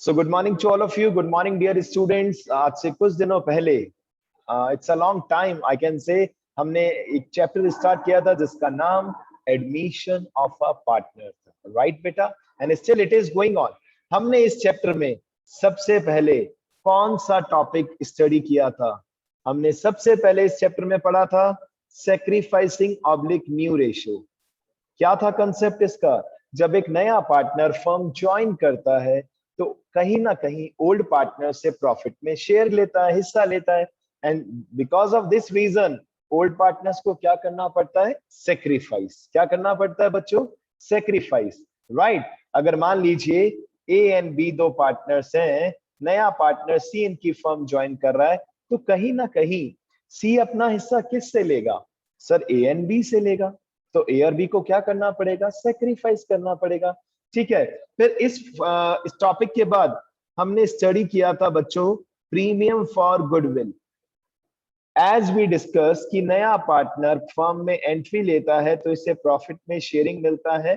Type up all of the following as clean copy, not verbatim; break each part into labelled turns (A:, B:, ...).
A: So good morning to all of you. Good morning dear students. आज से कुछ दिनों पहले, it's a long time I can say, हमने एक चैप्टर स्टार्ट किया था जिसका नाम एडमिशन ऑफ अ पार्टनर था. राइट बेटा? And still it is going on. हमने इस चैप्टर में सबसे पहले कौन सा टॉपिक स्टडी किया था? हमने सबसे पहले इस चैप्टर में पढ़ा था सेक्रीफाइसिंग ऑब्लिक न्यू रेशियो. क्या था कंसेप्ट इसका? जब एक नया पार्टनर फर्म ज्वाइन करता है तो कहीं ना कहीं ओल्ड पार्टनर से प्रॉफिट में शेयर लेता है, हिस्सा लेता है. And because of this reason old partners को क्या करना पड़ता है? सेक्रीफाइस. क्या करना पड़ता है बच्चों? सेक्रीफाइस. राइट. अगर मान लीजिए ए एंड बी दो पार्टनर्स हैं, नया पार्टनर सी इनकी फर्म ज्वाइन कर रहा है, तो कहीं ना कहीं सी अपना हिस्सा किससे लेगा? सर ए एंड बी से लेगा. तो ए और बी को क्या करना पड़ेगा? सेक्रीफाइस करना पड़ेगा. ठीक है. फिर इस टॉपिक के बाद हमने स्टडी किया था बच्चों premium for goodwill. As we discuss कि नया पार्टनर फर्म में एंट्री लेता है तो इससे प्रॉफिट में शेयरिंग मिलता है.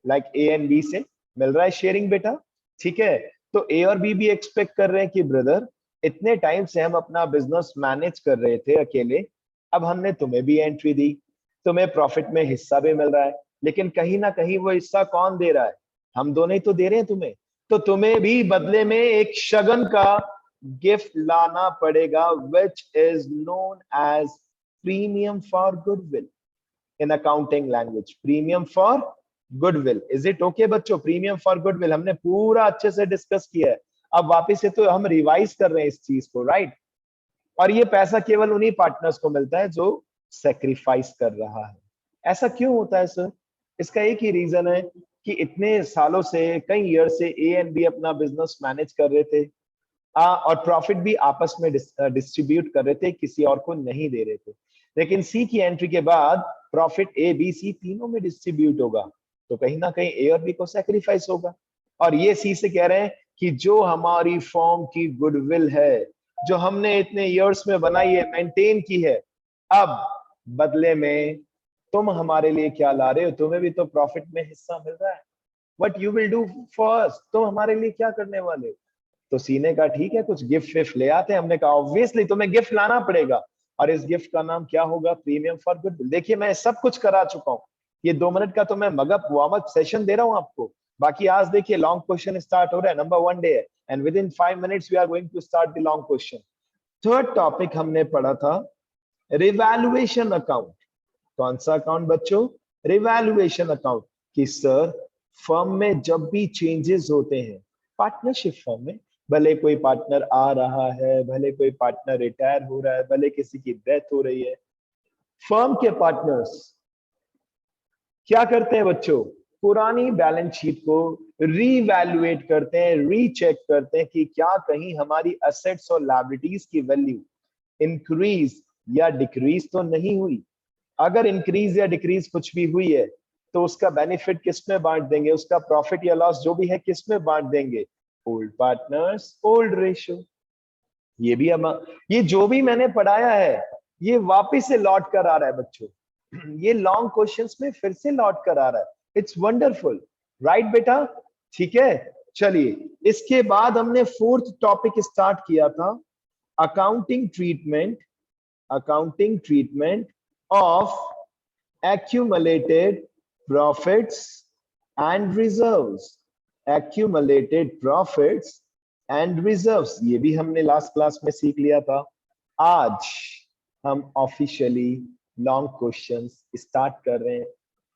A: लाइक ए एंड बी से मिल रहा है शेयरिंग बेटा. ठीक है. तो ए और बी भी एक्सपेक्ट कर रहे हैं कि ब्रदर इतने टाइम से हम अपना बिजनेस मैनेज कर रहे थे अकेले, अब हमने तुम्हें भी एंट्री दी, तुम्हें प्रॉफिट में हिस्सा भी मिल रहा है, लेकिन कहीं ना कहीं वो हिस्सा कौन दे रहा है? हम दोनों ही तो दे रहे हैं तुम्हें. तो तुम्हें भी बदले में एक शगन का गिफ्ट लाना पड़ेगा, which is known as premium for goodwill in accounting language. Premium for goodwill. Is it okay बच्चों? प्रीमियम फॉर गुडविल हमने पूरा अच्छे से डिस्कस किया है. अब वापस से तो हम रिवाइज कर रहे हैं इस चीज को. राइट. और ये पैसा केवल उन्हीं पार्टनर्स को मिलता है जो सेक्रीफाइस कर रहा है. ऐसा क्यों होता है सर? इसका एक ही रीजन है कि इतने सालों से, कई ईयर से ए एंड बी अपना बिजनेस मैनेज कर रहे थे, और प्रॉफिट भी आपस में डिस्ट्रीब्यूट कर रहे थे, किसी और को नहीं दे रहे थे. लेकिन सी की एंट्री के बाद प्रॉफिट ए बी सी तीनों में डिस्ट्रीब्यूट होगा, तो कहीं ना कहीं ए और बी को सेक्रीफाइस होगा. और ये सी से कह रहे हैं कि जो हमारी फॉर्म की गुडविल है, जो हमने इतने ईयर्स में बनाई है, मेंटेन की है, अब बदले में तुम हमारे लिए क्या ला रहे हो? तुम्हें भी तो प्रॉफिट में हिस्सा मिल रहा है. What you will do first? तुम हमारे लिए क्या करने वाले हो? तो सीने का ठीक है, कुछ गिफ्ट विफ्ट ले आते हैं. हमने कहा ऑब्वियसली तुम्हें गिफ्ट लाना पड़ेगा, और इस गिफ्ट का नाम क्या होगा? Premium for goodwill. देखिए मैं सब कुछ करा चुका हूँ, ये 2 मिनट का तो मैं मगअप वार्म अप सेशन दे रहा हूँ आपको. बाकी आज देखिए लॉन्ग क्वेश्चन स्टार्ट हो रहा है. नंबर 1 डे है, and within 5 minutes we are going to start the long question. Third topic हमने पढ़ा था रिवैल्यूएशन अकाउंट. कौन सा अकाउंट बच्चों? Revaluation account. कि सर फर्म में जब भी चेंजेस होते हैं, पार्टनरशिप फर्म में, भले कोई पार्टनर आ रहा है, भले कोई पार्टनर रिटायर हो रहा है, भले किसी की डेथ हो रही है, फर्म के पार्टनर्स क्या करते हैं बच्चों? पुरानी बैलेंस शीट को रीवैल्यूएट करते हैं, रीचेक करते हैं कि क्या कहीं हमारी एसेट्स और लायबिलिटीज की वैल्यू इंक्रीज या डिक्रीज तो नहीं हुई. अगर इंक्रीज या डिक्रीज कुछ भी हुई है तो उसका बेनिफिट किस में बांट देंगे? उसका प्रॉफिट या लॉस जो भी है किस में बांट देंगे? Old partners old ratio. ये भी अब ये जो भी मैंने पढ़ाया है ये वापिस से लौट कर आ रहा है बच्चों. ये लॉन्ग क्वेश्चंस में फिर से लौट कर आ रहा है. It's wonderful. राइट बेटा? ठीक है. चलिए इसके बाद हमने फोर्थ टॉपिक स्टार्ट किया था accounting treatment. Accounting treatment of accumulated profits and reserves. accumulated profits and reserves ये भी हमने लास्ट क्लास में सीख लिया था. आज हम ऑफिशियली लॉन्ग क्वेश्चंस स्टार्ट कर रहे हैं.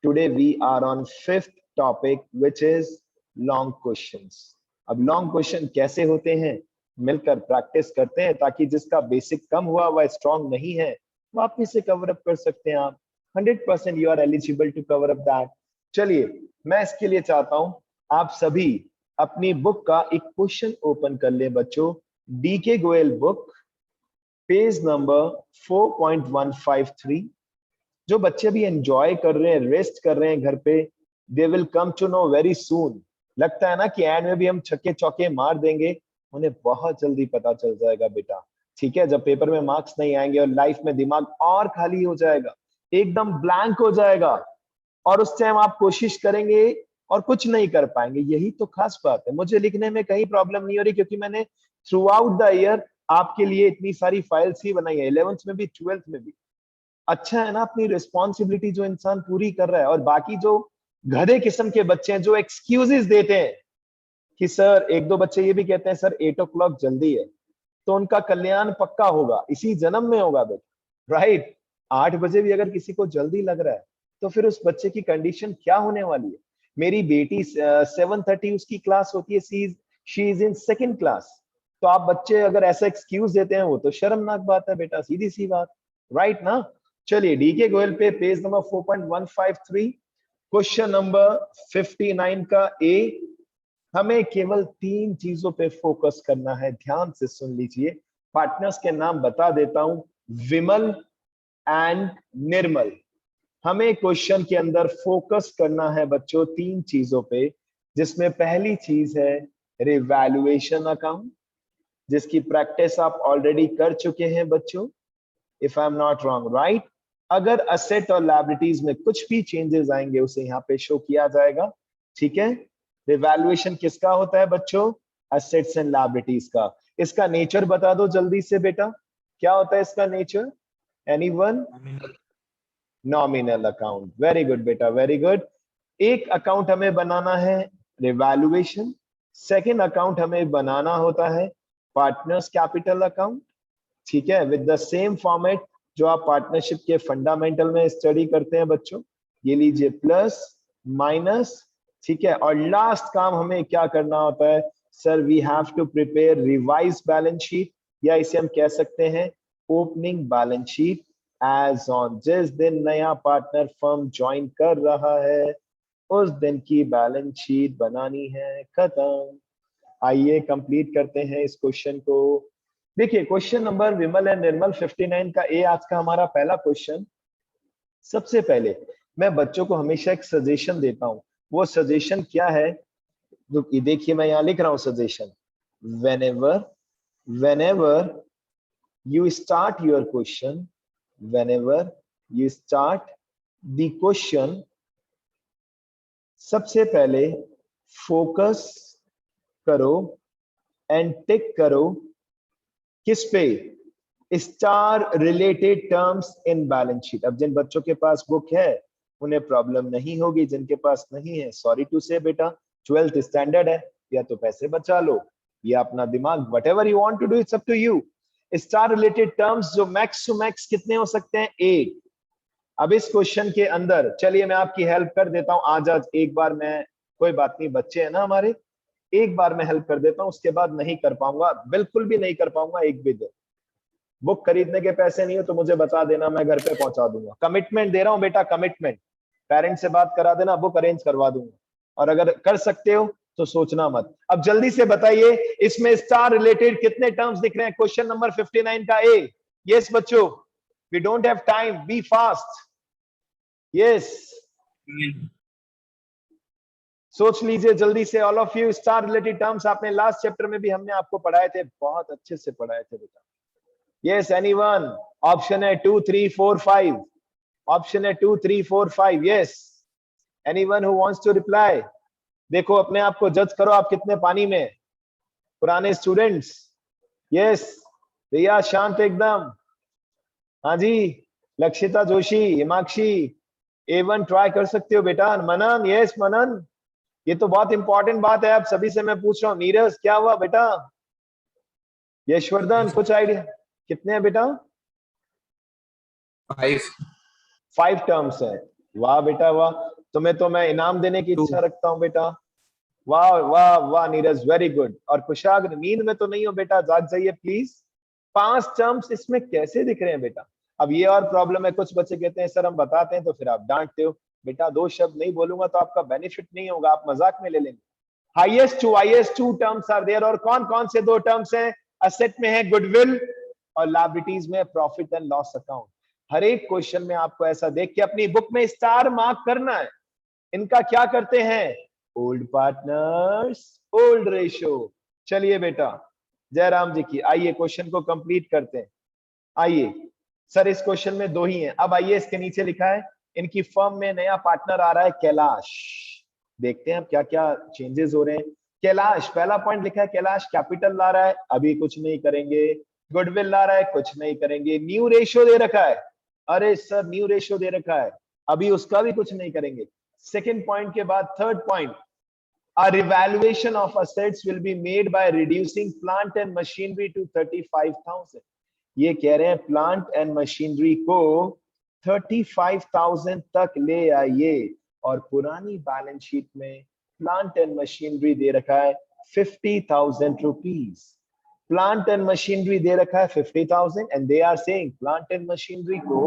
A: Today we are on fifth topic which is long questions. अब लॉन्ग क्वेश्चन कैसे होते हैं मिलकर प्रैक्टिस करते हैं, ताकि जिसका बेसिक कम हुआ वह स्ट्रांग नहीं है वापिस से कवर अप कर सकते हैं आप. 100% you are eligible to cover up that. चलिए मैं इसके लिए चाहता हूं आप सभी अपनी बुक का एक क्वेश्चन ओपन कर ले बच्चों. DK Goyal book page number 4.153. जो बच्चे भी एंजॉय कर रहे हैं, रेस्ट कर रहे हैं घर पे, they will come to know very soon. लगता है ना कि एंड में भी हम छक्के चौके मार देंगे, उन्हें बहुत जल्दी पता चल जाएगा बेटा. ठीक है. जब पेपर में मार्क्स नहीं आएंगे और लाइफ में दिमाग और खाली हो जाएगा, एकदम ब्लैंक हो जाएगा, और उस टाइम आप कोशिश करेंगे और कुछ नहीं कर पाएंगे। यही तो खास बात है। मुझे लिखने में कहीं प्रॉब्लम नहीं हो रही, क्योंकि मैंने थ्रू आउट द ईयर आपके लिए इतनी सारी फाइल्स ही बनाई है, 11th में भी 12th में भी। अच्छा है ना, अपनी रिस्पॉन्सिबिलिटी जो इंसान पूरी कर रहा है। और बाकी जो गधे किस्म के बच्चे हैं जो एक्सक्यूजेस देते हैं कि सर, एक दो बच्चे ये भी कहते हैं सर 8 o'clock जल्दी है, तो उनका कल्याण पक्का होगा, इसी जन्म में होगा बेटा, राइट। 8 बजे भी अगर किसी को जल्दी लग रहा है तो फिर उस बच्चे की कंडीशन क्या होने वाली है। मेरी बेटी 7:30 उसकी क्लास होती है, she is in second class. तो आप बच्चे अगर ऐसा एक्सक्यूज देते हैं, वो तो शर्मनाक बात है बेटा, सीधी सी बात, राइट ना। चलिए डीके गोयल पे पेज नंबर 4.153, क्वेश्चन नंबर 59 का ए। हमें केवल 3 चीजों पे फोकस करना है, ध्यान से सुन लीजिए। पार्टनर्स के नाम बता देता हूं, विमल एंड निर्मल। हमें क्वेश्चन के अंदर फोकस करना है बच्चों 3 चीजों पे, जिसमें पहली चीज है रिवैल्यूएशन अकाउंट, जिसकी प्रैक्टिस आप ऑलरेडी कर चुके हैं बच्चों, if I am not wrong, right. अगर असेट और लायबिलिटीज में कुछ भी चेंजेस आएंगे उसे यहाँ पे शो किया जाएगा, ठीक है। रिवैल्यूएशन किसका होता है बच्चों? असेट्स एंड लायबिलिटीज का। इसका नेचर बता दो जल्दी से बेटा, क्या होता है इसका nature? Anyone? Nominal account. Very good बेटा, वेरी गुड। एक अकाउंट हमें बनाना है रिवैल्यूएशन, सेकेंड अकाउंट हमें बनाना होता है पार्टनर्स कैपिटल अकाउंट, ठीक है, विद द सेम फॉर्मेट जो आप पार्टनरशिप के फंडामेंटल में स्टडी करते हैं बच्चों। ये लीजिए प्लस माइनस, ठीक है। और लास्ट काम हमें क्या करना होता है sir? We have to prepare revise balance sheet, या इसे हम कह सकते हैं opening balance sheet as on. जिस दिन नया पार्टनर फर्म ज्वाइन कर रहा है उस दिन की बैलेंस शीट बनानी है, खत्म। आइए कंप्लीट करते हैं इस क्वेश्चन को। देखिए क्वेश्चन नंबर विमल एंड निर्मल 59 का ए आज का हमारा पहला क्वेश्चन। सबसे पहले मैं बच्चों को हमेशा एक सजेशन देता हूं, वो सजेशन क्या है? जो देखिए मैं यहां लिख रहा हूं suggestion, whenever you start your question, whenever you start the question, सबसे पहले फोकस करो एंड टिक करो किस पे? Star related terms in balance sheet. अब जिन बच्चों के पास बुक है उन्हें प्रॉब्लम नहीं होगी, जिनके पास नहीं है सॉरी टू से बेटा, 12th स्टैंडर्ड है, या तो पैसे बचा लो या अपना दिमाग, whatever you want to do, it's up to you. Star related terms जो मैक्स टू मैक्स कितने हो सकते हैं? 8। अब इस क्वेश्चन के अंदर चलिए मैं आपकी हेल्प कर देता हूं, आज एक बार मैं, कोई बात नहीं बच्चे हैं ना हमारे, एक बार मैं हेल्प कर देता हूं, उसके बाद नहीं कर पाऊंगा, बिल्कुल भी नहीं कर पाऊंगा एक भी दिन। बुक खरीदने के पैसे नहीं हो तो मुझे बता देना, मैं घर पे पहुंचा दूंगा, कमिटमेंट दे रहा हूं बेटा, कमिटमेंट। पेरेंट्स से बात करा देना, बुक अरेंज करवा दूंगा। और अगर कर सकते हो तो सोचना मत। अब जल्दी से बताइए इसमें स्टार रिलेटेड कितने टर्म्स दिख रहे हैं? क्वेश्चन नंबर 59 का ए। यस बच्चों, we don't have time, be fast. Yes, सोच लीजिए जल्दी से all of you. Star related terms आपने लास्ट चैप्टर में भी हमने आपको पढ़ाए थे, बहुत अच्छे से पढ़ाए थे बेटा। Yes anyone? ऑप्शन है 2 3 4 5, ऑप्शन है 2 3 4 5। Yes, anyone who wants to reply? देखो अपने आप को जज करो, आप कितने पानी में, पुराने स्टूडेंट्स। यस भैया, शांत एकदम। हाँ जी, लक्षिता जोशी, हिमाक्षी, A1 ट्राई कर सकते हो बेटा। मनन, यस मनन, ये तो बहुत इंपॉर्टेंट बात है, आप सभी से मैं पूछ रहा हूँ। नीरज क्या हुआ बेटा? यशवर्धन कुछ आइडिया? कितने हैं बेटा? 5 टर्म्स है। वाह बेटा वाह, तुम्हें तो मैं इनाम देने की इच्छा रखता हूँ बेटा। वाह वाह वाह नीरज, वेरी गुड। और कुशाग्र, नींद में तो नहीं हो बेटा, जाग जाइए प्लीज। 5 टर्म्स इसमें कैसे दिख रहे हैं बेटा? अब ये और प्रॉब्लम है, कुछ बच्चे कहते हैं सर हम बताते हैं तो फिर आप डांटते हो। बेटा 2 शब्द नहीं बोलूंगा तो आपका बेनिफिट नहीं होगा, आप मजाक में ले लेंगे। Highest two terms are there, और कौन कौन से 2 टर्म्स हैं? असेट में है गुडविल और लायबिलिटीज में प्रॉफिट एंड लॉस अकाउंट। हर एक क्वेश्चन में आपको ऐसा देख के अपनी बुक में स्टार मार्क करना है। इनका क्या करते हैं? Old partners, old ratio. चलिए बेटा, जयराम जी की, आइए क्वेश्चन को कंप्लीट करते हैं। आइए सर, इस क्वेश्चन में 2 ही हैं। अब आइए इसके नीचे लिखा है इनकी फर्म में नया पार्टनर आ रहा है कैलाश। देखते हैं अब क्या क्या चेंजेस हो रहे हैं। कैलाश, पहला पॉइंट लिखा है कैलाश कैपिटल ला रहा है, अभी कुछ नहीं करेंगे। गुडविल ला रहा है, कुछ नहीं करेंगे। न्यू रेशियो दे रखा है, अरे सर न्यू रेशियो दे रखा है, अभी उसका भी कुछ नहीं करेंगे। सेकेंड पॉइंट के बाद third point, a revaluation of assets will be made by reducing plant and machinery to 35,000। ये कह रहे हैं प्लांट एंड मशीनरी को 35,000 तक ले आइए, और पुरानी बैलेंस शीट में प्लांट एंड मशीनरी दे रखा है 50,000 रुपीज। प्लांट एंड मशीनरी दे रखा है 50,000 and they are saying plant and machinery को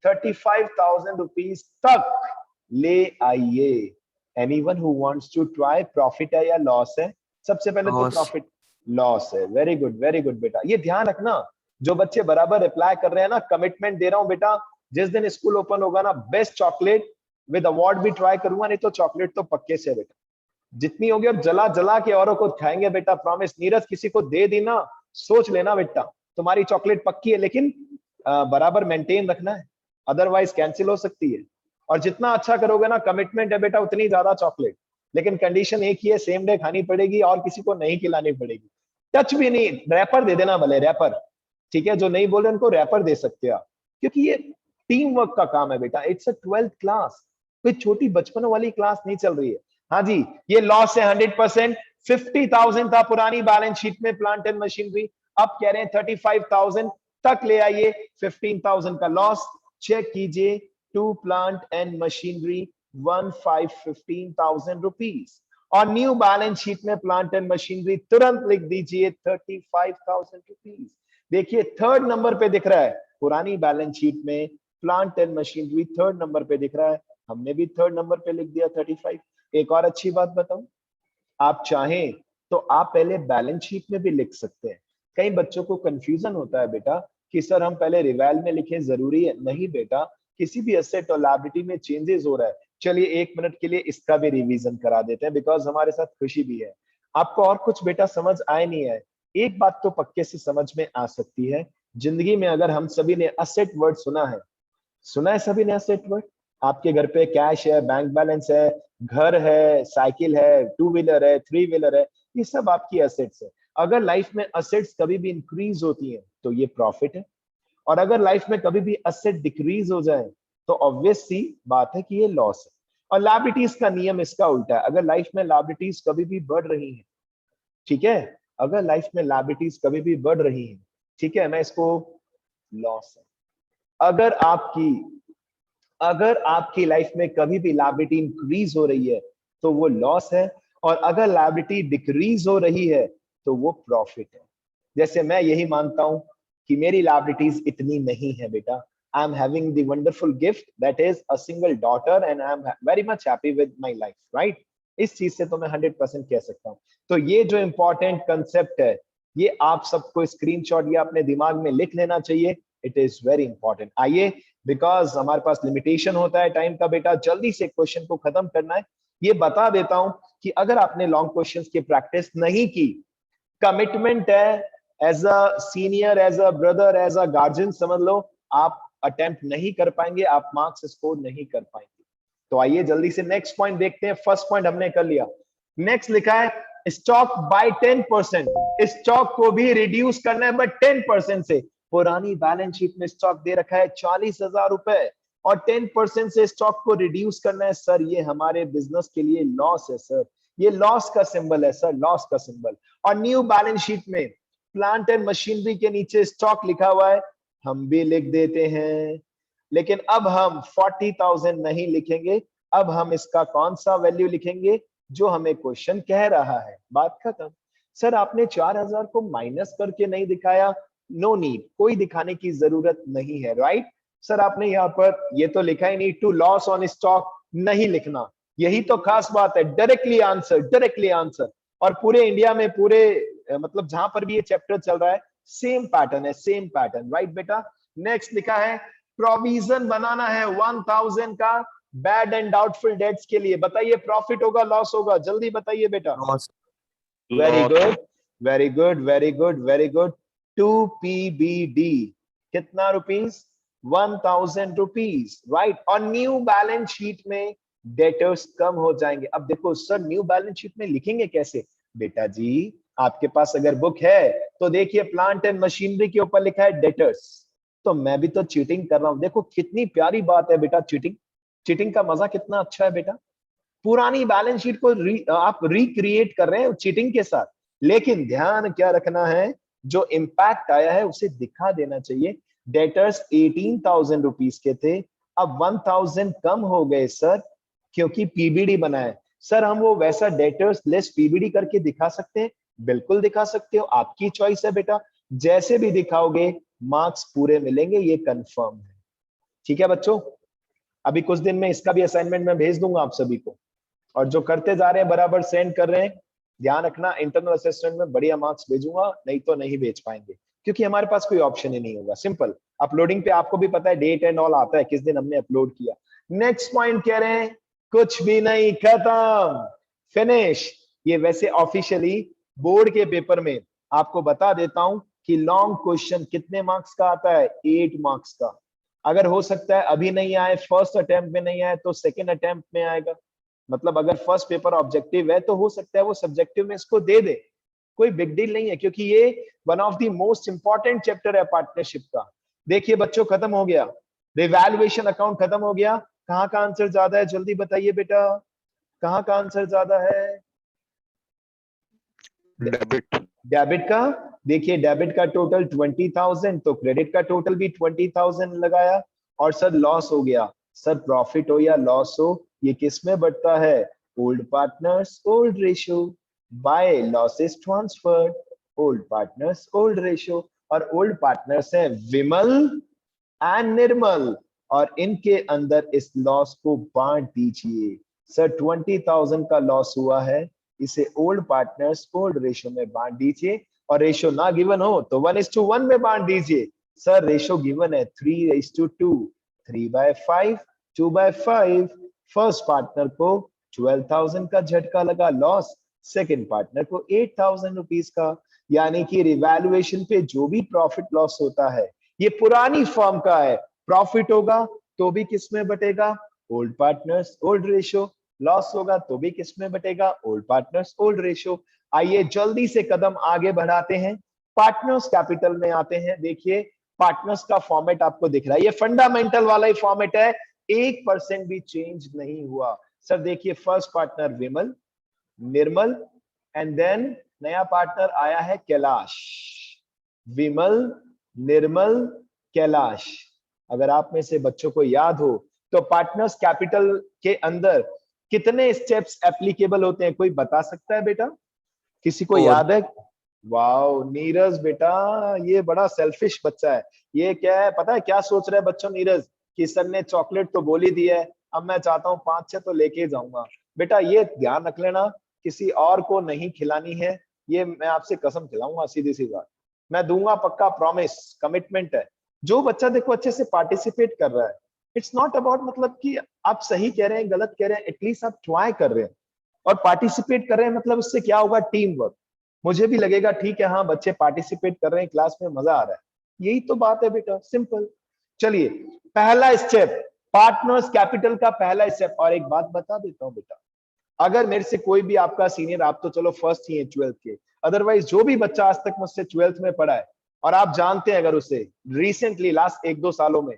A: 35,000 रुपीज तक ले आइए। Anyone who wants to try, profit है या लॉस है? सबसे पहले तो प्रॉफिट, लॉस है। वेरी गुड बेटा, ये ध्यान रखना। जो बच्चे बराबर रिप्लाई कर रहे हैं ना, कमिटमेंट दे रहा हूं बेटा, जिस दिन स्कूल ओपन होगा ना, बेस्ट चॉकलेट विद अवार्ड भी ट्राई करूंगा, नहीं तो चॉकलेट तो पक्के से बेटा जितनी होगी, और जला जला के औरों को खाएंगे बेटा, प्रॉमिस। नीरज किसी को दे दी ना, सोच लेना बेटा तुम्हारी चॉकलेट पक्की है, लेकिन बराबर मेंटेन रखना है, अदरवाइज कैंसिल हो सकती है। और जितना अच्छा करोगे ना, कमिटमेंट है बेटा, उतनी ज्यादा चॉकलेट, लेकिन कंडीशन एक ही है, सेम डे खानी पड़ेगी और किसी को नहीं खिलानी पड़ेगी। टच भी नहीं, रैपर दे देना भले, रैपर, ठीक है, जो नहीं बोल रहे उनको रैपर दे सकते हो, क्योंकि ये टीम वर्क का काम है बेटा। इट्स अ 12th क्लास, कोई छोटी बचपनों वाली क्लास नहीं चल रही है। हाँ जी, ये लॉस है 100%। 50,000 था पुरानी बैलेंस शीट में प्लांट एंड मशीनरी, अब कह रहे हैं 35,000 तक ले आइए, 15,000 का लॉस। चेक कीजिए, to plant and machinery 15,000 rupees, और न्यू बैलेंस शीट में प्लांट एंड मशीनरी तुरंत लिख दीजिए 35,000 रुपीज। देखिए थर्ड नंबर पे दिख रहा है, पुरानी बैलेंस शीट में plant and machinery third number पे दिख रहा है, हमने भी थर्ड नंबर पे लिख दिया 35। एक और अच्छी बात बताऊं, आप चाहें तो आप पहले बैलेंस शीट में भी लिख सकते हैं। कई बच्चों को कंफ्यूजन होता है बेटा कि सर हम पहले रिवैल में लिखें, जरूरी है? नहीं बेटा, किसी भी एसेट और लायबिलिटी में चेंजेस हो रहा है, चलिए एक मिनट के लिए इसका भी रिवीजन करा देते हैं, बिकॉज हमारे साथ खुशी भी है। आपको और कुछ बेटा समझ आए नहीं है, एक बात तो पक्के से समझ में आ सकती है, जिंदगी में अगर हम सभी ने असेट वर्ड सुना है सभी ने असेट वर्ड। आपके घर पे कैश है, बैंक बैलेंस है, घर है, साइकिल है, टू व्हीलर है, थ्री व्हीलर है, ये सब आपकी असेट्स है। अगर लाइफ में असेट्स कभी भी इंक्रीज होती हैं तो ये प्रॉफिट है, और अगर लाइफ में कभी भी असेट डिक्रीज हो जाए तो ऑब्वियस सी बात है कि ये लॉस है। और लायबिलिटीज का नियम इसका उल्टा है, अगर लाइफ में लायबिलिटीज कभी भी बढ़ रही है, ठीक है, अगर लाइफ में लायबिलिटीज कभी भी बढ़ रही है, ठीक है, मैं इसको लॉस है। अगर आपकी लाइफ में कभी भी लायबिलिटी इंक्रीज हो रही है तो वो लॉस है, और अगर लायबिलिटी डिक्रीज हो रही है तो वो प्रॉफिट है। जैसे मैं यही मानता हूं कि मेरी लायबिलिटीज इतनी नहीं है बेटा, I am having the wonderful gift that is a single daughter and I am very much happy with my life, right? इस चीज से तो मैं 100% कह सकता हूं। तो ये जो इंपॉर्टेंट कंसेप्ट है, ये आप सबको स्क्रीनशॉट या अपने दिमाग में लिख लेना चाहिए, इट इज वेरी इंपॉर्टेंट। आइए, बिकॉज हमारे पास लिमिटेशन होता है टाइम का बेटा, जल्दी से क्वेश्चन को खत्म करना है। ये बता देता हूं कि अगर आपने लॉन्ग क्वेश्चंस की प्रैक्टिस नहीं की, कमिटमेंट है, as a senior, as a brother, as a guardian समझ लो, आप अटेम्प्ट नहीं कर पाएंगे, आप मार्क्स स्कोर नहीं कर पाएंगे। तो आइए जल्दी से नेक्स्ट पॉइंट देखते हैं। फर्स्ट पॉइंट हमने कर लिया, नेक्स्ट लिखा है स्टॉक बाय 10%। स्टॉक को भी रिड्यूस करना है बट 10% से। पुरानी बैलेंस शीट में स्टॉक दे रखा है 40,000 रुपए, और 10% से स्टॉक को रिड्यूस करना है। सर ये हमारे बिजनेस के लिए लॉस है सर, ये लॉस का सिंबल है सर, लॉस का सिंबल। और न्यू बैलेंस शीट में प्लांट एंड मशीनरी के नीचे स्टॉक लिखा हुआ है, हम भी लिख देते हैं, लेकिन अब हम 40,000 नहीं लिखेंगे, अब हम इसका कौन सा वैल्यू लिखेंगे जो हमें क्वेश्चन कह रहा है। बात खत्म। सर आपने 4,000 को माइनस करके नहीं दिखाया, नो नीड, कोई दिखाने की जरूरत नहीं है, राइट? सर आपने यहाँ पर ये तो लिखा ही नहीं, टू लॉस ऑन स्टॉक नहीं लिखना, यही तो खास बात है। Directly answer, directly answer. और पूरे इंडिया में, पूरे मतलब जहां पर भी ये चैप्टर चल रहा है, सेम पैटर्न है, सेम पैटर्न, राइट बेटा? नेक्स्ट लिखा है प्रोविजन बनाना है 1,000 का बैड एंड डाउटफुल डेट्स के लिए। बताइए प्रॉफिट होगा लॉस होगा, जल्दी बताइए बेटा। Very good, very good, very good, very good. 2 PBD कितना रुपीस? 1,000 rupees, right? और न्यू बैलेंस शीट में डेटर्स कम हो जाएंगे। अब देखो सर न्यू बैलेंस शीट में लिखेंगे कैसे? बेटा जी आपके पास अगर बुक है तो देखिए प्लांट एंड मशीनरी के ऊपर लिखा है डेटर्स, तो मैं भी तो चीटिंग कर रहा हूं। देखो कितनी प्यारी बात है बेटा, चीटिंग, चीटिंग का मजा कितना अच्छा है बेटा। पुरानी बैलेंस शीट को आप रिक्रिएट कर रहे हैं चीटिंग के साथ, लेकिन ध्यान क्या रखना है, जो इम्पैक्ट आया है उसे दिखा देना चाहिए। डेटर्स 18,000 रुपीज के थे, अब 1,000 कम हो गए सर क्योंकि पीबीडी बना है। सर हम वो वैसा डेटर्स लेस पीबीडी करके दिखा सकते हैं? बिल्कुल दिखा सकते हो, आपकी चॉइस है बेटा, जैसे भी दिखाओगे मार्क्स पूरे मिलेंगे, ये कंफर्म है। ठीक है बच्चों, अभी कुछ दिन में इसका भी असाइनमेंट मैं भेज दूंगा आप सभी को, और जो करते जा रहे हैं बराबर सेंड कर रहे हैं। ध्यान रखना इंटरनल असेसमेंट में बढ़िया मार्क्स भेजूंगा, नहीं तो नहीं भेज पाएंगे क्योंकि हमारे पास कोई ऑप्शन ही नहीं होगा। सिंपल, अपलोडिंग पे आपको भी पता है डेट एंड ऑल आता है, किस दिन हमने अपलोड किया। नेक्स्ट पॉइंट कह रहे हैं कुछ भी नहीं, खत्म, फिनिश। ये वैसे ऑफिशियली बोर्ड के पेपर में आपको बता देता हूं कि लॉन्ग क्वेश्चन कितने मार्क्स का आता है, 8 मार्क्स का। अगर हो सकता है अभी नहीं आए, फर्स्ट अटेम्प्ट में नहीं आए तो सेकेंड अटेम्प्ट में आएगा। मतलब अगर फर्स्ट पेपर ऑब्जेक्टिव है तो हो सकता है वो सब्जेक्टिव में इसको दे दे, कोई बिग डील नहीं है, क्योंकि ये one of the most important chapter है पार्टनरशिप का। देखिए बच्चों खत्म हो गया, रिवैल्यूएशन अकाउंट खत्म हो गया। कहाँ का आंसर ज्यादा है जल्दी बताइए बेटा, कहाँ का आंसर ज्यादा है?
B: डेबिट।
A: डेबिट का। देखिए डेबिट का टोटल 20,000, तो क्रेडिट का टोटल भी 20,000 लगाया। और सर लॉस हो गया, सर प्रॉफिट हो या लॉस हो ये किस में बढ़ता है? Old partners old ratio by losses transferred, old partners old ratio. और ओल्ड पार्टनर्स है विमल एंड निर्मल, और इनके अंदर इस लॉस को बांट दीजिए। सर 20,000 का लॉस हुआ है, इसे ओल्ड पार्टनर्स ओल्ड रेशियो में बांट दीजिए, और रेशियो ना गिवन हो तो 1:1 में बांट दीजिए। सर रेशियो गिवन है 3:2, 3/5, 2/5। फर्स्ट पार्टनर को 12,000 का झटका लगा लॉस, सेकंड पार्टनर को 8,000 रुपीज का। यानी कि रिवैल्यूएशन पे जो भी प्रॉफिट लॉस होता है ये पुरानी फर्म का है, प्रॉफिट होगा तो भी किस में बटेगा? Old partners old ratio. Loss होगा तो भी किस में बटेगा? Old partners old ratio. आइए जल्दी से कदम आगे बढ़ाते हैं, पार्टनर्स कैपिटल में आते हैं। देखिए पार्टनर्स का फॉर्मेट आपको दिख रहा है, ये फंडामेंटल वाला ही फॉर्मेट है, 1% भी चेंज नहीं हुआ। सर देखिए first partner Vimal, Nirmal, and then नया पार्टनर आया है कैलाश। विमल, निर्मल, कैलाश। अगर आप में से बच्चों को याद हो तो पार्टनर्स कैपिटल के अंदर कितने स्टेप्स एप्लीकेबल होते हैं, कोई बता सकता है बेटा? किसी को याद है? वाओ नीरज बेटा, ये बड़ा सेल्फिश बच्चा है। ये क्या है पता है क्या सोच रहे हैं बच्चों नीरज, कि सर ने चॉकलेट तो बोल ही दी है, अब मैं चाहता हूँ 5-6 तो लेके जाऊंगा। बेटा ये ध्यान रख लेना, किसी और को नहीं खिलानी है, ये मैं आपसे कसम खिलाऊंगा, सीधी सी बात मैं दूंगा पक्का, प्रॉमिस, कमिटमेंट है। जो बच्चा देखो अच्छे से पार्टिसिपेट कर रहा है, इट्स नॉट अबाउट मतलब कि आप सही कह रहे हैं गलत कह रहे हैं, एटलीस्ट आप ट्राई कर रहे हैं और पार्टिसिपेट कर रहे हैं, मतलब उससे क्या होगा? Team work. मुझे भी लगेगा ठीक है हाँ बच्चे पार्टिसिपेट कर रहे हैं, क्लास में मजा आ रहा है। यही तो बात है बेटा, सिंपल। चलिए पहला स्टेप, पार्टनर्स कैपिटल का पहला स्टेप। और एक बात बता देता हूं बेटा, अगर मेरे से कोई भी आपका सीनियर, आप तो चलो फर्स्ट ही है 12th के, अदरवाइज जो भी बच्चा आज तक मुझसे 12th में पढ़ा है और आप जानते हैं अगर उसे रिसेंटली लास्ट 1-2 सालों में,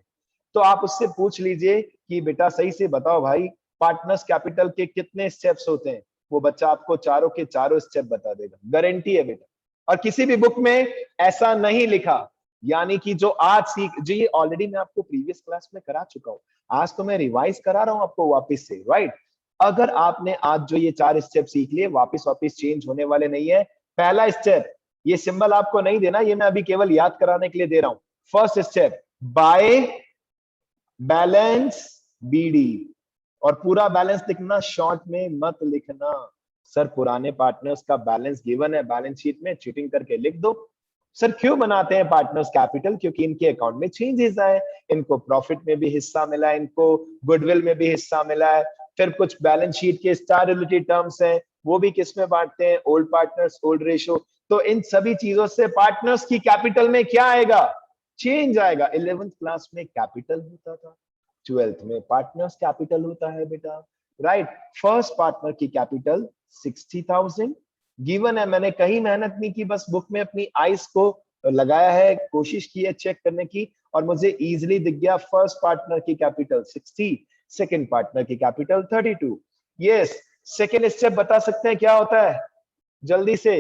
A: तो आप उससे पूछ लीजिए कि बेटा सही से बताओ भाई पार्टनर्स कैपिटल के कितने स्टेप्स होते हैं, वो बच्चा आपको चारों के चारों स्टेप बता देगा, गारंटी है बेटा। और किसी भी बुक में ऐसा नहीं लिखा, यानी कि जो आज सीख, जो ये ऑलरेडी मैं आपको प्रीवियस क्लास में करा चुका हूं, आज तो मैं रिवाइज करा रहा हूं आपको वापस से, राइट? अगर आपने आज जो ये 4 स्टेप सीख लिए, वापस वापस चेंज होने वाले नहीं है। पहला स्टेप, ये सिंबल आपको नहीं देना, ये मैं अभी केवल याद कराने के लिए दे रहा हूं। First step, by balance BD, और पूरा बैलेंस लिखना, शॉर्ट में मत लिखना। सर पुराने पार्टनर्स का बैलेंस गिवन है बैलेंस शीट में, चीटिंग करके लिख दो। सर क्यों बनाते हैं पार्टनर्स कैपिटल? क्योंकि इनके अकाउंट में चेंजेस आए, इनको प्रॉफिट में भी हिस्सा मिला है, इनको गुडविल में भी हिस्सा मिला है, फिर कुछ बैलेंस शीट के स्टार रिलेटेड टर्म्स हैं, वो भी किस में बांटते हैं? Old partners old ratio. तो इन सभी चीजों से पार्टनर्स की कैपिटल में क्या आएगा? चेंज आएगा। 11th क्लास में कैपिटल होता था, 12th में पार्टनर्स कैपिटल होता है बेटा। राइट। फर्स्ट पार्टनर की कैपिटल 60,000 गिवन है। मैंने कहीं मेहनत नहीं की, बस बुक में अपनी आइज को लगाया है, कोशिश की है चेक करने की, और मुझे इजीली दिख गया फर्स्ट पार्टनर की कैपिटल 60, सेकंड पार्टनर की कैपिटल 32। यस, सेकंड स्टेप बता सकते हैं क्या होता है जल्दी से?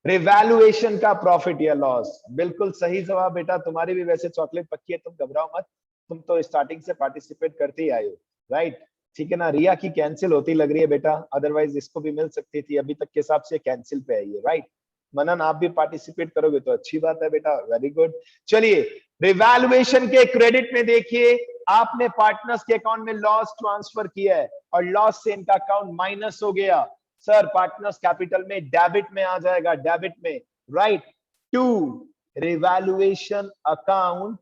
A: रिवैल्यूएशन का प्रॉफिट या लॉस। बिल्कुल सही जवाब बेटा, तुम्हारी भी वैसे चॉकलेट पक्की है, तुम घबराओ मत, तुम तो स्टार्टिंग से पार्टिसिपेट करते ही आए हो, राइट। ठीक है ना, रिया की कैंसिल होती लग रही है बेटा, अदरवाइज इसको भी मिल सकती थी, अभी तक के हिसाब से कैंसिल पे है ये, राइट। मनन आप भी पार्टिसिपेट करोगे तो अच्छी बात है बेटा, वेरी गुड। चलिए, रिवैल्यूएशन के क्रेडिट में देखिए, आपने पार्टनर्स के अकाउंट में लॉस ट्रांसफर किया है और लॉस से इनका अकाउंट माइनस हो गया। सर पार्टनर्स कैपिटल में डेबिट में आ जाएगा, डेबिट में, राइट। टू रिवैल्यूएशन अकाउंट,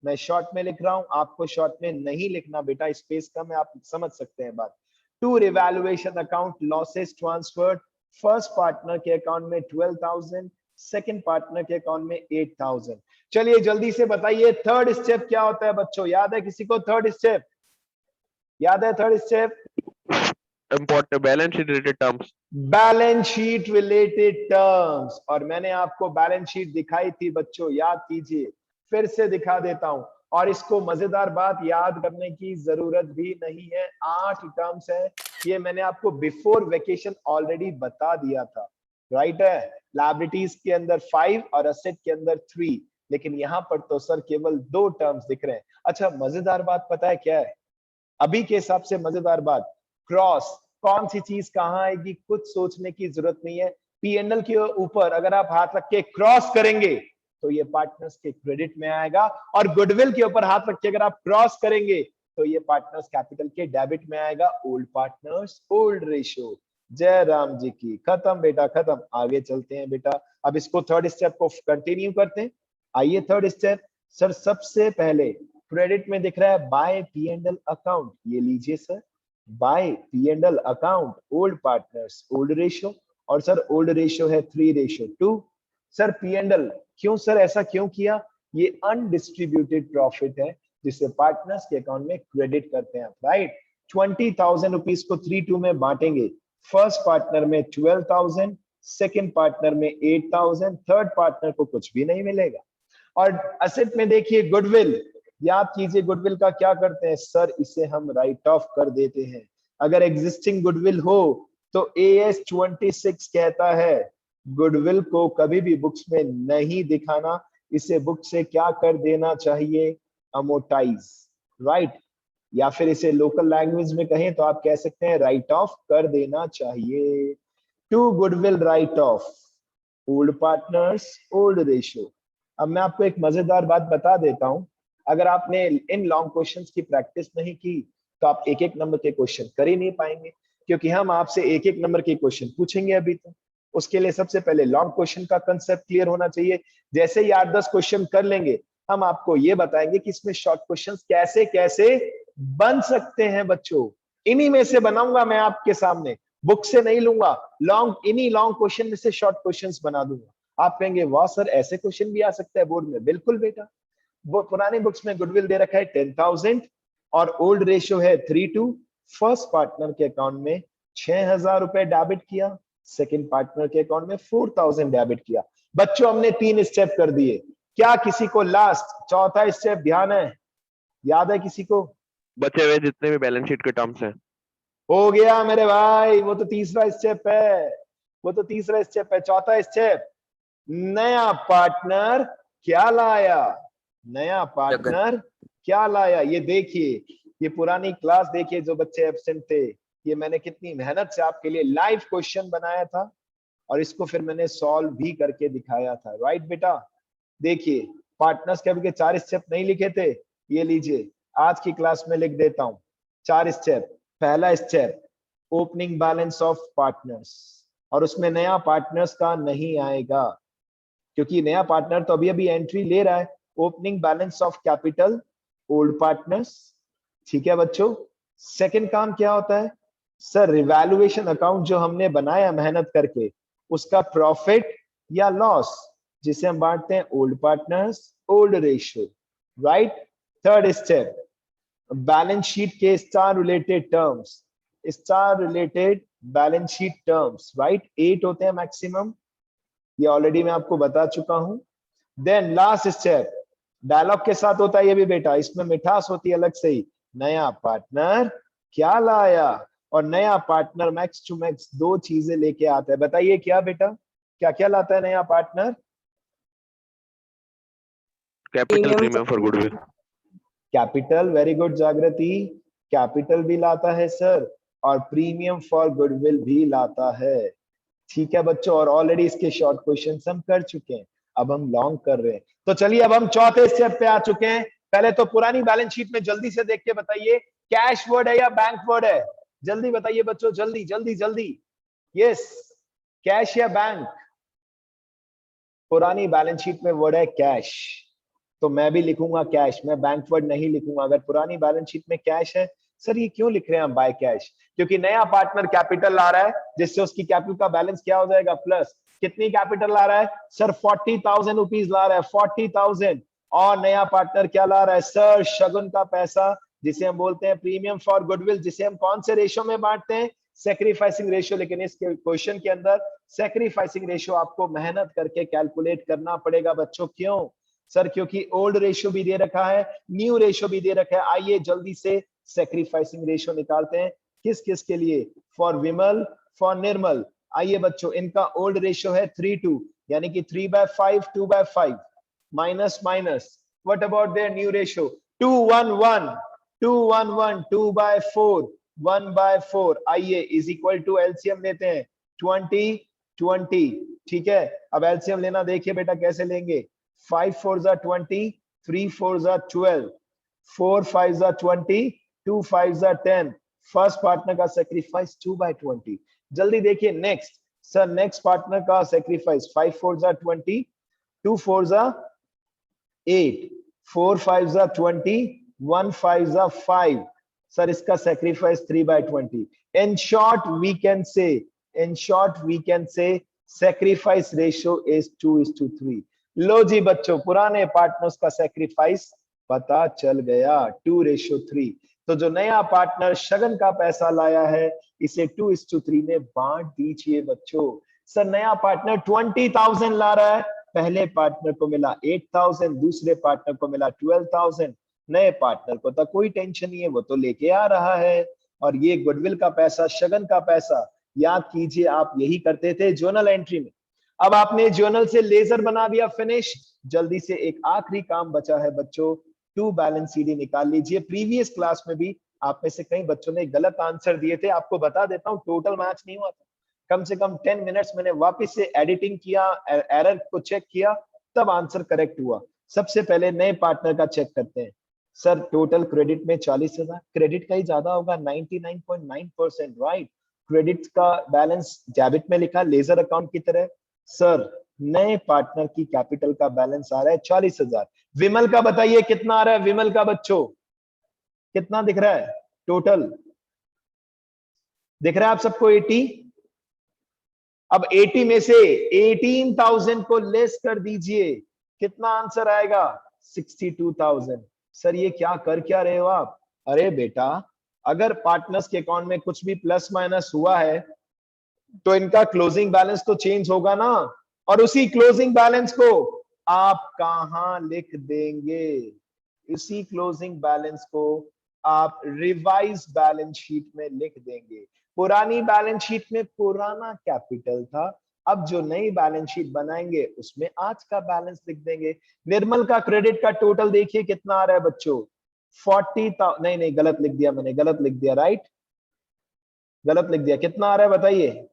A: मैं शॉर्ट में लिख रहा हूं, आपको शॉर्ट में नहीं लिखना बेटा, स्पेस कम है, आप समझ सकते हैं बात। To revaluation account losses transferred, first partner के अकाउंट में 12,000, सेकंड पार्टनर के अकाउंट में 8,000। चलिए जल्दी से बताइए थर्ड स्टेप क्या होता है बच्चों, याद है किसी को थर्ड स्टेप? याद है third step?
B: Important balance sheet related terms.
A: Balance sheet related terms, और मैंने आपको बैलेंस शीट दिखाई थी बच्चों, याद कीजिए, फिर से दिखा देता हूं। और इसको मजेदार बात, याद करने की जरूरत भी नहीं है, 8 टर्म्स है, ये मैंने आपको बिफोर वेकेशन ऑलरेडी बता दिया था, राइट है। लायबिलिटीज के अंदर 5 और असेट के अंदर 3, लेकिन यहां पर तो सर केवल 2 टर्म्स दिख रहे हैं। अच्छा मजेदार बात पता है क्या है अभी के हिसाब से? मजेदार बात, क्रॉस, कौन सी चीज कहां आएगी कुछ सोचने की जरूरत नहीं है। P&L के ऊपर अगर आप हाथ रख के क्रॉस करेंगे तो ये पार्टनर्स के क्रेडिट में आएगा, और गुडविल के ऊपर हाथ रख के अगर आप क्रॉस करेंगे तो ये पार्टनर्स कैपिटल के डेबिट में आएगा। Old partners old ratio. जय राम जी की, खत्म बेटा खत्म। आगे चलते हैं बेटा, अब इसको थर्ड स्टेप को कंटिन्यू करते हैं। आइए थर्ड स्टेप। सर सबसे पहले क्रेडिट में दिख रहा है बाय P&L अकाउंट, ये लीजिए sir, by P&L account old partners old ratio, और सर ओल्ड रेशियो है 3:2। सर P&L क्यों सर, ऐसा क्यों किया? ये अनडिस्ट्रीब्यूटेड प्रॉफिट है जिसे पार्टनर्स के अकाउंट में क्रेडिट करते हैं, राइट। 20,000 रुपीज को 3:2 में बांटेंगे, फर्स्ट पार्टनर में 12,000, सेकेंड पार्टनर में 8,000, थर्ड पार्टनर को कुछ भी नहीं मिलेगा। और असेट में देखिए गुडविल, याद कीजिए गुडविल का क्या करते हैं सर, इसे हम राइट ऑफ कर देते हैं। अगर एग्जिस्टिंग गुडविल हो तो AS 26 कहता है गुडविल को कभी भी बुक्स में नहीं दिखाना, इसे बुक से क्या कर देना चाहिए, अमोटाइज, राइट। या फिर इसे लोकल लैंग्वेज में कहें तो आप कह सकते हैं राइट ऑफ कर देना चाहिए। To goodwill write off, old partners old ratio. अब मैं आपको एक मजेदार बात बता देता हूं, अगर आपने इन लॉन्ग क्वेश्चंस की प्रैक्टिस नहीं की तो आप एक एक नंबर के क्वेश्चन कर ही नहीं पाएंगे, क्योंकि हम आपसे एक एक नंबर के क्वेश्चन पूछेंगे अभी। तो उसके लिए सबसे पहले लॉन्ग क्वेश्चन का कंसेप्ट क्लियर होना चाहिए। जैसे ही 8-10 क्वेश्चन कर लेंगे, हम आपको ये बताएंगे कि इसमें शॉर्ट क्वेश्चंस कैसे कैसे बन सकते हैं बच्चों। इन्हीं में से बनाऊंगा मैं आपके सामने, बुक से नहीं लूंगा, इन्हीं लॉन्ग क्वेश्चन में से शॉर्ट क्वेश्चंस बना दूंगा। आप कहेंगे वाह सर ऐसे क्वेश्चन भी आ सकता है बोर्ड में। बिल्कुल बेटा, वो पुरानी बुक्स में गुडविल दे रखा है 10,000 और ओल्ड रेशियो है 3:2। फर्स्ट पार्टनर के अकाउंट में 6,000 रुपए डेबिट किया, सेकंड पार्टनर के अकाउंट में 4,000 डेबिट किया। बच्चों हमने 3 स्टेप कर दिए, क्या किसी को लास्ट चौथा स्टेप ध्यान है, याद है किसी को?
B: बचे हुए जितने भी बैलेंस शीट के टर्म्स हैं।
A: हो गया मेरे भाई, वो तो तीसरा स्टेप है, वो तो तीसरा स्टेप है। चौथा स्टेप, नया पार्टनर क्या लाया, नया पार्टनर क्या लाया। ये देखिए, ये पुरानी क्लास देखिए, जो बच्चे एब्सेंट थे, ये मैंने कितनी मेहनत से आपके लिए लाइव क्वेश्चन बनाया था और इसको फिर मैंने सॉल्व भी करके दिखाया था, राइट बेटा। देखिए पार्टनर्स के 4 स्टेप नहीं लिखे थे, ये लीजिए आज की क्लास में लिख देता हूं 4 स्टेप। पहला step, opening balance of partners, और उसमें नया पार्टनर्स का नहीं आएगा क्योंकि नया पार्टनर तो अभी अभी एंट्री ले रहा है। Opening balance of capital old partners, ठीक है बच्चों। सेकंड काम क्या होता है सर, रिवैल्यूएशन अकाउंट जो हमने बनाया मेहनत करके, उसका प्रॉफिट या लॉस जिसे हम बांटते हैं old partners old ratio, right. Third step, balance sheet के star related terms, star related balance sheet terms, right, 8 होते हैं मैक्सिमम, ये ऑलरेडी मैं आपको बता चुका हूं। देन लास्ट स्टेप डायलॉग के साथ होता है ये भी बेटा, इसमें मिठास होती है अलग से ही। नया पार्टनर क्या लाया, और नया पार्टनर मैक्स टू मैक्स 2 चीजें लेके आता है, बताइए क्या बेटा, क्या क्या लाता है नया partner?
B: Capital premium for goodwill.
A: Capital, very good जागृति, कैपिटल भी लाता है सर, और प्रीमियम फॉर गुडविल भी लाता है। ठीक है बच्चों, और ऑलरेडी इसके शॉर्ट क्वेश्चन हम कर चुके हैं, अब हम लॉन्ग कर रहे हैं। तो चलिए अब हम चौथे स्टेप पे आ चुके हैं। पहले तो पुरानी बैलेंस शीट में जल्दी से देख के बताइए, कैश वर्ड है या बैंक वर्ड है, जल्दी बताइए बच्चों, जल्दी जल्दी जल्दी। यस, कैश या बैंक? पुरानी बैलेंस शीट में वर्ड है कैश, तो मैं भी लिखूंगा कैश, मैं बैंक वर्ड नहीं लिखूंगा। अगर पुरानी बैलेंस शीट में कैश है, सर ये क्यों लिख रहे हैं हम बाय कैश? क्योंकि नया पार्टनर कैपिटल ला रहा है, जिससे उसकी कैपिटल का बैलेंस क्या हो जाएगा, प्लस। कितनी कैपिटल ला रहा है सर? 40,000 रुपीज ला रहा है, 40,000। और नया पार्टनर क्या ला रहा है सर? शगुन का पैसा, जिसे हम बोलते हैं प्रीमियम फॉर गुडविल, जिसे हम कौन से रेशियो में बांटते हैं? Sacrificing ratio. लेकिन इस क्वेश्चन के अंदर सेक्रीफाइसिंग रेशियो आपको मेहनत करके कैलकुलेट करना पड़ेगा बच्चों। क्यों सर? क्योंकि ओल्ड रेशियो भी दे रखा है, न्यू रेशियो भी दे रखा है। आइए जल्दी से सेक्रीफाइसिंग रेशियो निकालते हैं। किस किस के लिए? फॉर विमल, फॉर निर्मल। आइए बच्चों, इनका ओल्ड रेशियो है 3:2, यानी कि 3/5, 2/5, minus minus. What about their new ratio? 2:1:1, 2:1:1, 2/4, 1/4। आइए इज इक्वल टू एलसीएम लेते हैं, 20, 20। ठीक है, अब एलसीएम लेना देखिए बेटा कैसे लेंगे। 5 4s are 20, 3 4s are 12, 4 5s are 20, 2 5s are 10। First partner का सेक्रीफाइस 2/20। जल्दी देखिए नेक्स्ट सर, नेक्स्ट पार्टनर का sacrifice 5 4s are 20, 2 4s are 8, 4 5s are 20, 1 5s are 5। Sir इसका sacrifice 3/20। In short we can say, in short we can say sacrifice ratio is 2:3। लो जी बच्चों, पुराने partners का सेक्रीफाइस पता चल गया, 2:3। तो जो नया पार्टनर शगन का पैसा लाया है, इसे 2:3 में बांट दीजिए बच्चों। सर नया पार्टनर 20,000 ला रहा है, पहले पार्टनर को मिला 8,000, दूसरे पार्टनर को मिला 12,000। नए पार्टनर को तो कोई टेंशन नहीं है, वो तो लेके आ रहा है। और ये गुडविल का पैसा, शगन का पैसा, याद कीजिए आप यही करते थे जर्नल एंट्री में। अब आपने जर्नल से लेजर बना दिया, फिनिश। जल्दी से एक आखिरी काम बचा है बच्चों, टू बैलेंस सीडी निकाल लीजिए। प्रीवियस क्लास में भी आप में से कई बच्चों ने गलत आंसर दिए थे, आपको बता देता हूं, टोटल मैच नहीं हुआ था। कम से कम 10 मिनट्स मैंने वापस से एडिटिंग किया, एरर को चेक किया, तब आंसर करेक्ट हुआ। सबसे पहले नए पार्टनर का चेक करते हैं। सर टोटल क्रेडिट में 40,000, क्रेडिट का ही ज्यादा होगा, 99.9%, राइट। क्रेडिट का बैलेंस डेबिट में लिखा, लेजर अकाउंट की तरह। सर नए पार्टनर की कैपिटल का बैलेंस आ रहा है 40,000। विमल का बताइए कितना आ रहा है? विमल का बच्चों कितना दिख रहा है? टोटल दिख रहा है आप सबको 80? अब 80 में से 18,000 को लेस कर दीजिए, कितना आंसर आएगा? 62,000। सर ये क्या कर क्या रहे हो आप? अरे बेटा, अगर पार्टनर्स के अकाउंट में कुछ भी प्लस माइनस हुआ है, तो इनका क्लोजिंग बैलेंस तो चेंज होगा ना, और उसी क्लोजिंग बैलेंस को आप कहां लिख देंगे? इसी क्लोजिंग बैलेंस को आप रिवाइज बैलेंस शीट में लिख देंगे। पुरानी बैलेंस शीट में पुराना कैपिटल था, अब जो नई बैलेंस शीट बनाएंगे उसमें आज का बैलेंस लिख देंगे। निर्मल का क्रेडिट का टोटल देखिए कितना आ रहा है बच्चों? 40,000, नहीं नहीं गलत लिख दिया मैंने, गलत लिख दिया, राइट, गलत लिख दिया। कितना आ रहा है बताइए?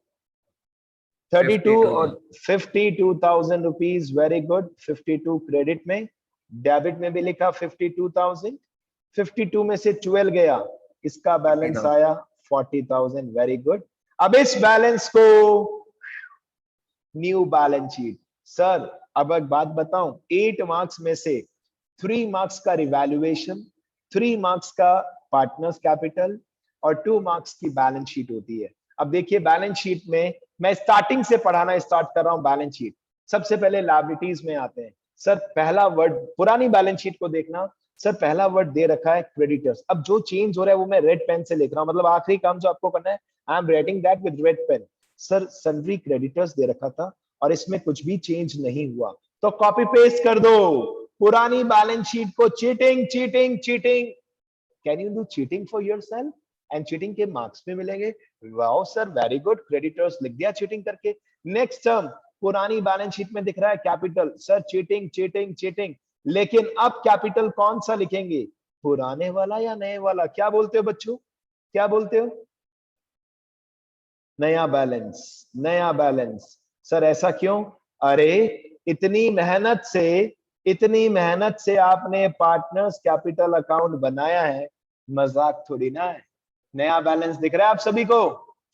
A: 32 और 52,000 रुपीज, वेरी गुड। 52 क्रेडिट में, डेबिट में भी लिखा 52,000। 52 में से 12 गया, इसका बैलेंस आया 40,000, वेरी गुड। अब इस बैलेंस को न्यू बैलेंस शीट। सर अब एक बात बताऊं, 8 मार्क्स में से 3 मार्क्स का रिवैल्यूएशन, 3 मार्क्स का पार्टनर्स कैपिटल और 2 मार्क्स की बैलेंस शीट होती है। अब देखिए बैलेंस शीट में मैं स्टार्टिंग से पढ़ाना स्टार्ट कर रहा हूं। बैलेंस शीट सबसे पहले लायबिलिटीज में आते हैं। सर पहला वर्ड पुरानी बैलेंस शीट को देखना, सर पहला वर्ड दे रखा है क्रेडिटर्स। अब जो चेंज हो रहा है वो मैं रेड पेन से लिख रहा हूं, मतलब आखिरी काम जो आपको करना है, I am writing that with red pen. Sir sundry creditors दे रखा था और इसमें कुछ भी चेंज नहीं हुआ, तो कॉपी पेस्ट कर दो पुरानी बैलेंस शीट को। Cheating cheating cheating, can you do cheating for yourself and cheating के मार्क्स भी मिलेंगे। Wow sir very good, creditors लिख दिया चीटिंग करके। नेक्स्ट टर्म पुरानी बैलेंस शीट में दिख रहा है capital, sir cheating cheating cheating, लेकिन अब कैपिटल कौन सा लिखेंगे, पुराने वाला या नए वाला? क्या बोलते हो बच्चों, क्या बोलते हो? नया बैलेंस, नया बैलेंस। सर ऐसा क्यों? अरे इतनी मेहनत से, इतनी मेहनत से आपने पार्टनर्स कैपिटल अकाउंट बनाया है, मजाक थोड़ी ना है। नया बैलेंस दिख रहा है आप सभी को,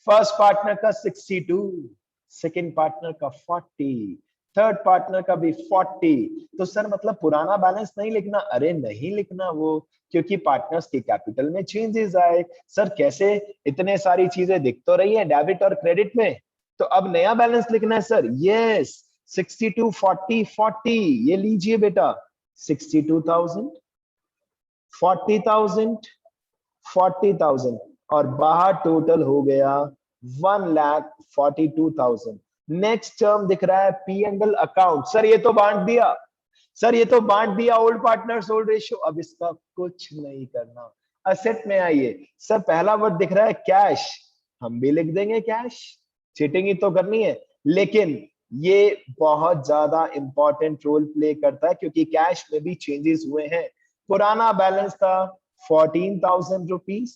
A: फर्स्ट पार्टनर का 62, सेकंड पार्टनर का 40, थर्ड पार्टनर का भी 40। तो सर मतलब पुराना बैलेंस नहीं लिखना? अरे नहीं लिखना वो, क्योंकि पार्टनर्स के कैपिटल में चेंजेस आए। सर कैसे? इतने सारी चीजें दिख तो रही है डेबिट और क्रेडिट में, तो अब नया बैलेंस लिखना है सर। यस 62 40 40, ये लीजिए बेटा 62,000 40,000 40,000 और बाहर टोटल हो गया 1,42,000। नेक्स्ट टर्म दिख रहा है P and L account. Sir ये तो बांट दिया, सर ये तो बांट दिया, ओल्ड पार्टनर्स ओल्ड रेशियो, अब इसका कुछ नहीं करना। असेट में आइए, सर पहला वर्ड दिख रहा है कैश, हम भी लिख देंगे कैश, चीटिंग ही तो करनी है, लेकिन ये बहुत ज्यादा इंपॉर्टेंट रोल प्ले करता है क्योंकि कैश में भी चेंजेस हुए हैं। पुराना बैलेंस था 14,000 रुपीज,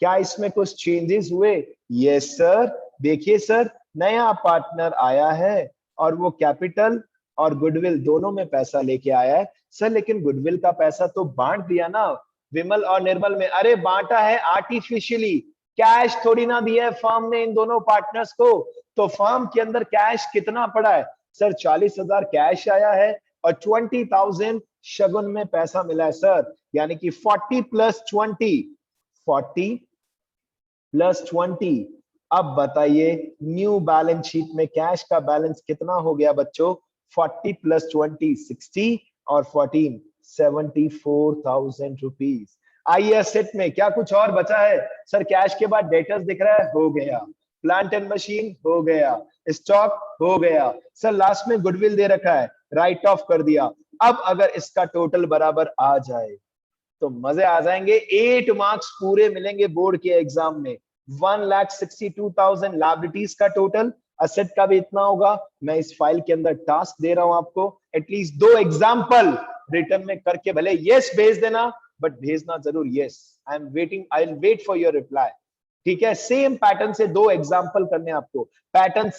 A: क्या इसमें कुछ चेंजेस हुए? यस सर, देखिए सर नया पार्टनर आया है और वो कैपिटल और गुडविल दोनों में पैसा लेके आया है। सर लेकिन गुडविल का पैसा तो बांट दिया ना विमल और निर्मल में। अरे बांटा है आर्टिफिशियली, कैश थोड़ी ना दिया है फर्म ने इन दोनों पार्टनर्स को। तो फर्म के अंदर कैश कितना पड़ा है? सर 40,000 कैश आया है और 20,000 शगुन में पैसा मिला है सर, यानी कि 40 प्लस 20, 40 प्लस 20। अब बताइए न्यू बैलेंस शीट में कैश का बैलेंस कितना हो गया बच्चों? 40 प्लस 20 60 और 14 74,000 रुपीज। आइए असेट में क्या कुछ और बचा है? सर कैश के बाद डेटर्स दिख रहा है, हो गया, प्लांट एंड मशीन हो गया, स्टॉक हो गया, सर लास्ट में गुडविल दे रखा है, राइट ऑफ कर दिया। अब अगर इसका टोटल बराबर आ जाए तो मजे आ जाएंगे, 8 मार्क्स पूरे मिलेंगे बोर्ड के एग्जाम में। 1,62,000 लायबिलिटीज का टोटल, असेट का भी इतना होगा। मैं इस फाइल के अंदर टास्क दे रहा हूं आपको, एटलीस्ट 2 एग्जाम्पल रिटर्न में करके भले यस भेज देना, बट भेजना जरूर yes. I am waiting, I will wait for your reply. ठीक है, सेम पैटर्न से 2 एग्जाम्पल करने आपको, पैटर्न से